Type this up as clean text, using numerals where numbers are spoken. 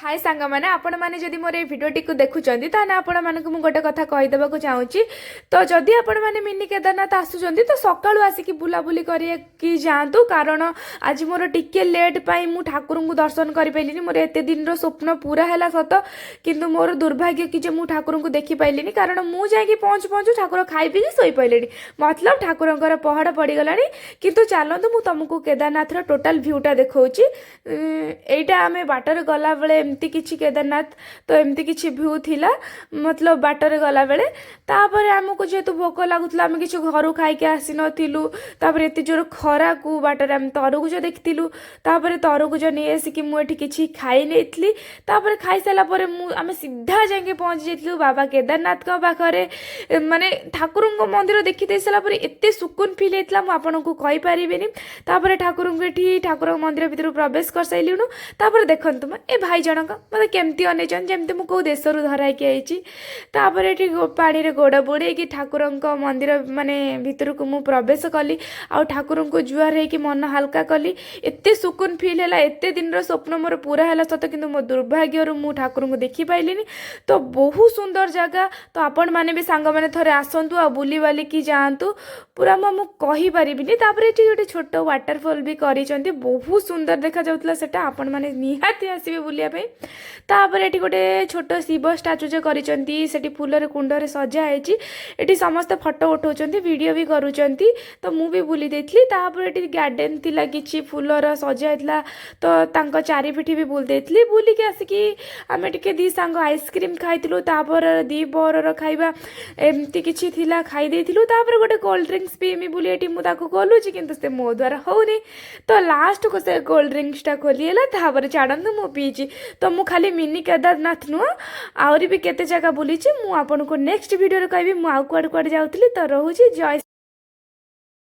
हाय सांग मैंने आपण मैंने जदि मोर ये भिडियोटी को देखुंत ताने आपण मानक मु गोटे कथा कहीदेवा चाहूँगी। तो जदि आपण मैंने मिनी केदारनाथ आसुंच तो सकाळू आसिकी बुलाबुली करके जातु कारण आज मोर टिके लेट पाई मु ठाकुर को दर्शन कर पाइलिनी। मोर एत दिन स्वप्न पूरा है सत किंतु मोर दुर्भाग्य कि मु ठाकुर को देखी पाइलिनी कारण मु जाकि पहुँचु पहुँचु ठाकुर खाई पी शोई पड़े मतलब ठाकुर पहाड़ पड़गला। किंतु चलतु मु तुमको केदारनाथ टोटाल भ्यूटा देखा एटा आम बाटर गला बेले एमती किछि केदारनाथ तो एमती किछि भ्यू थिला मतलब बाटर गला बेले तापर आमको जेहेतु भोक लगुला आम किछि घर खाई आसी नथिलु तापर एते जोर खरा को बाटर आम तरबुज देखिलु तापर तरबुज नहीं आसिकी मुझे किछि खाई नैथली तापर खाई सारा पर आम सीधा जाके पहुँची जाइलु बाबा केदारनाथ पाखरे माने ठाकुर मंदिर देखी दे सारा पर एते सुकून फील होता मुझे आपको कहि परिबेनी। तापर ठाकुर को ठाकुर मंदिर भीतर प्रवेश कर साइलुनु तापर देखंतु ए भाई जनक मत केमती अनेचन जमती मु कौ देश धराई आई ये पानी रे गोड़ बुड़े कि ठाकुर मंदिर माने भीतर को मु प्रवेश कली आ ठाकुर को जुआर है कि मन हल्का कली एते सुकून फील है एते दिन स्वप्न मोर पूरा है सत कि मो दुर्भाग्य मु ठाकुर को देखी पाइलिनी। तो बहुत सुंदर जगह तो आपण मैंने भी सांग मैंने थोड़े आसतु आ बुली बाली की जातु पूरा मु कहि परिबिनी। तापर एठी गोटे छोट वाटरफॉल भी करिसेंती बहुत सुंदर देखा जाउतला सेटा आपण माने निहाती आसीबे बुलिया पे। तापर एठी गोटे छोट शिव स्टाचू जे करिसेंती सेठी फूलर कुंडरे सजा हैची एठी समस्त फोटो उठाउचंती वीडियो भी करूचंती तो मु भी बुली देथली। तापर एठी गार्डन थिला किछि फूलर सजा हैतला तो तांको चारि पिठी भी बुल देथली बुली के आसिकी आमे टिके दी सांग आइसक्रीम खाइतिलु तापर दी बरर खाइबा एमती किछि थिला खाइ देथिलु तापर गोटे कोल्ड ड्रिंक्स पीमी बुली एठी मु ताको कोलुची किंतु से मो द्वारा होनी तो लास्ट को से कोल्ड ड्रिंक्स टा खोलीला तापर छाड़ंतु मु पीची। तो मु खाली मिनी केदारनाथ नुह आहरी भी केते जगह बुलीची मु आपन को नेक्स्ट वीडियो रे कहबी मु आउ कुआड कुआड जाउतली। तो रहूची जय।